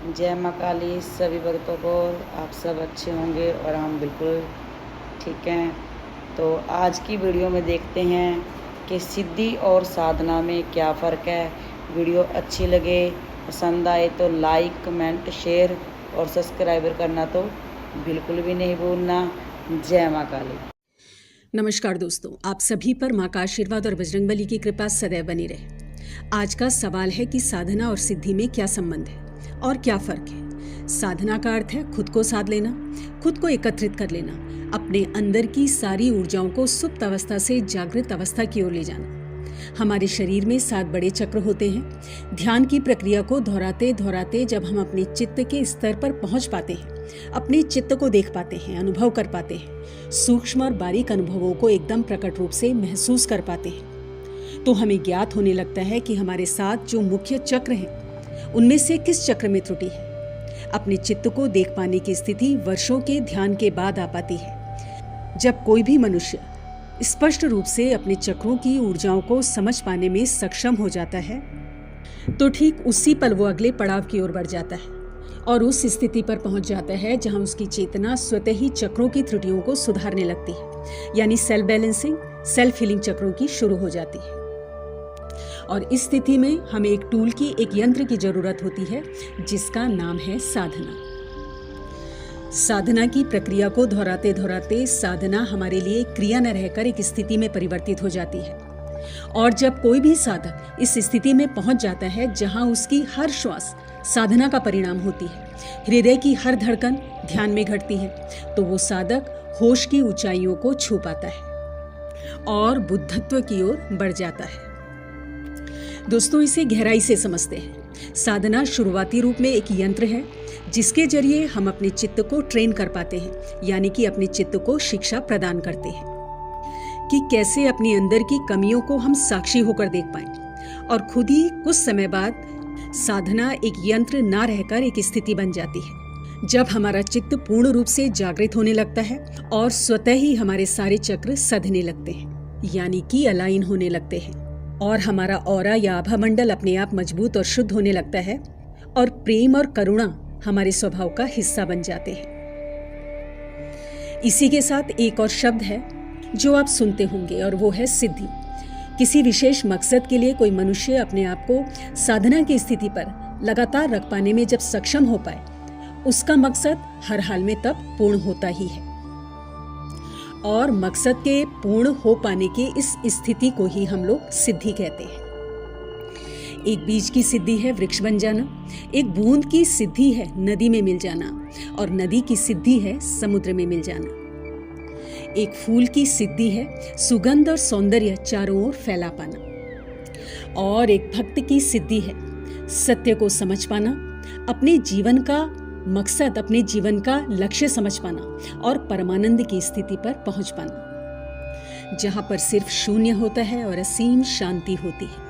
जय माँ काली सभी भक्तों को। आप सब अच्छे होंगे और हम बिल्कुल ठीक हैं। तो आज की वीडियो में देखते हैं कि सिद्धि और साधना में क्या फ़र्क है। वीडियो अच्छी लगे, पसंद आए तो लाइक, कमेंट, शेयर और सब्सक्राइबर करना तो बिल्कुल भी नहीं भूलना। जय माँ काली। नमस्कार दोस्तों, आप सभी पर माँ का आशीर्वाद और बजरंगबली की कृपा सदैव बनी रहे। आज का सवाल है कि साधना और सिद्धि में क्या संबंध है और क्या फर्क है। साधना का अर्थ है खुद को साध लेना, खुद को एकत्रित कर लेना, अपने अंदर की सारी ऊर्जाओं को सुप्त अवस्था से जागृत अवस्था की ओर ले जाना। हमारे शरीर में 7 बड़े चक्र होते हैं। ध्यान की प्रक्रिया को दोहराते दोहराते जब हम अपने चित्त के स्तर पर पहुंच पाते हैं, अपने चित्त को देख पाते हैं, अनुभव कर पाते हैं, सूक्ष्म और बारीक अनुभवों को एकदम प्रकट रूप से महसूस कर पाते हैं, तो हमें ज्ञात होने लगता है कि हमारे साथ जो मुख्य चक्र हैं उनमें से किस चक्र में त्रुटि है। अपने चित्त को देख पाने की स्थिति वर्षों के ध्यान के बाद आ पाती है। जब कोई भी मनुष्य स्पष्ट रूप से अपने चक्रों की ऊर्जाओं को समझ पाने में सक्षम हो जाता है, तो ठीक उसी पल वो अगले पड़ाव की ओर बढ़ जाता है और उस स्थिति पर पहुंच जाता है जहां उसकी चेतना स्वतः ही चक्रों की त्रुटियों को सुधारने लगती है, यानी सेल्फ बैलेंसिंग, सेल्फ हीलिंग चक्रों की शुरू हो जाती है। और इस स्थिति में हमें एक टूल की, एक यंत्र की जरूरत होती है जिसका नाम है साधना। साधना की प्रक्रिया को दोहराते दोहराते साधना हमारे लिए क्रिया न रहकर एक स्थिति में परिवर्तित हो जाती है। और जब कोई भी साधक इस स्थिति में पहुंच जाता है जहां उसकी हर श्वास साधना का परिणाम होती है, हृदय की हर धड़कन ध्यान में घटती है, तो वो साधक होश की ऊंचाइयों को छू पाता है और बुद्धत्व की ओर बढ़ जाता है। दोस्तों, इसे गहराई से समझते हैं। साधना शुरुआती रूप में एक यंत्र है जिसके जरिए हम अपने चित्त को ट्रेन कर पाते हैं, यानी कि अपने चित्त को शिक्षा प्रदान करते हैं कि कैसे अपने अंदर की कमियों को हम साक्षी होकर देख पाएं। और खुद ही कुछ समय बाद साधना एक यंत्र ना रहकर एक स्थिति बन जाती है जब हमारा चित्त पूर्ण रूप से जागृत होने लगता है और स्वतः ही हमारे सारे चक्र सधने लगते हैं, यानी कि अलाइन होने लगते हैं, और हमारा ऑरा या आभा मंडल अपने आप मजबूत और शुद्ध होने लगता है और प्रेम और करुणा हमारे स्वभाव का हिस्सा बन जाते हैं। इसी के साथ एक और शब्द है जो आप सुनते होंगे और वो है सिद्धि। किसी विशेष मकसद के लिए कोई मनुष्य अपने आप को साधना की स्थिति पर लगातार रख पाने में जब सक्षम हो पाए, उसका मकसद हर हाल में तब पूर्ण होता ही है। और मकसद के पूर्ण हो पाने की इस स्थिति को ही हम लोग सिद्धि कहते हैं। एक बीज की सिद्धि है वृक्ष बन जाना, एक बूंद की सिद्धि है नदी में मिल जाना, और नदी की सिद्धि है समुद्र में मिल जाना। एक फूल की सिद्धि है सुगंध और सौंदर्य चारों ओर फैला पाना, और एक भक्त की सिद्धि है सत्य को समझ पाना, अपने जीवन का मकसद, अपने जीवन का लक्ष्य समझ पाना और परमानंद की स्थिति पर पहुंच पाना, जहां पर सिर्फ शून्य होता है और असीम शांति होती है।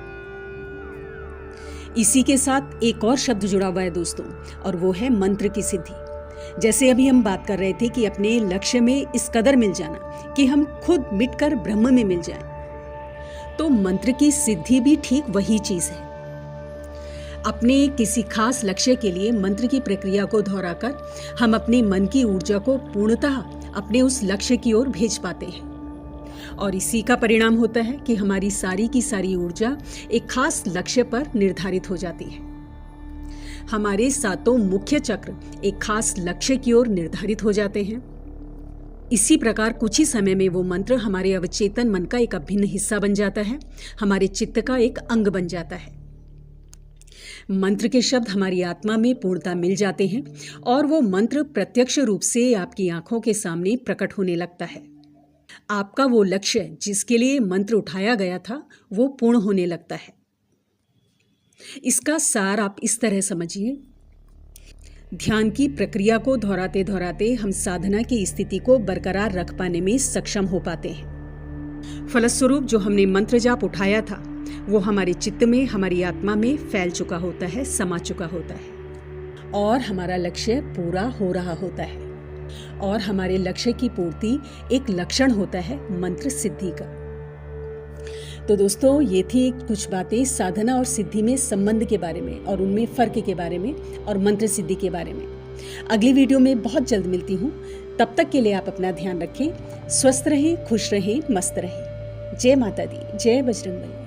इसी के साथ एक और शब्द जुड़ा हुआ है दोस्तों, और वो है मंत्र की सिद्धि। जैसे अभी हम बात कर रहे थे कि अपने लक्ष्य में इस कदर मिल जाना कि हम खुद मिटकर ब्रह्म में मिल जाएं, तो मंत्र की सिद्धि भी ठीक वही चीज है। अपने किसी खास लक्ष्य के लिए मंत्र की प्रक्रिया को दोहराकर हम अपने मन की ऊर्जा को पूर्णतः अपने उस लक्ष्य की ओर भेज पाते हैं, और इसी का परिणाम होता है कि हमारी सारी की सारी ऊर्जा एक खास लक्ष्य पर निर्धारित हो जाती है। हमारे 7 मुख्य चक्र एक खास लक्ष्य की ओर निर्धारित हो जाते हैं। इसी प्रकार कुछ ही समय में वो मंत्र हमारे अवचेतन मन का एक अभिन्न हिस्सा बन जाता है, हमारे चित्त का एक अंग बन जाता है। मंत्र के शब्द हमारी आत्मा में पूर्णता मिल जाते हैं और वो मंत्र प्रत्यक्ष रूप से आपकी आंखों के सामने प्रकट होने लगता है। आपका वो लक्ष्य जिसके लिए मंत्र उठाया गया था वो पूर्ण होने लगता है। इसका सार आप इस तरह समझिए, ध्यान की प्रक्रिया को दोहराते दोहराते हम साधना की स्थिति को बरकरार रख पाने में सक्षम हो पाते हैं। फलस्वरूप जो हमने मंत्र जाप उठाया था वो हमारे चित्त में, हमारी आत्मा में फैल चुका होता है, समा चुका होता है, और हमारा लक्ष्य पूरा हो रहा होता है। और हमारे लक्ष्य की पूर्ति एक लक्षण होता है मंत्र सिद्धि का। तो दोस्तों, ये थी कुछ बातें साधना और सिद्धि में संबंध के बारे में और उनमें फ़र्क के बारे में और मंत्र सिद्धि के बारे में। अगली वीडियो में बहुत जल्द मिलती हूँ। तब तक के लिए आप अपना ध्यान रखें, स्वस्थ रहें, खुश रहें, मस्त रहें। जय माता दी, जय बजरंगबली।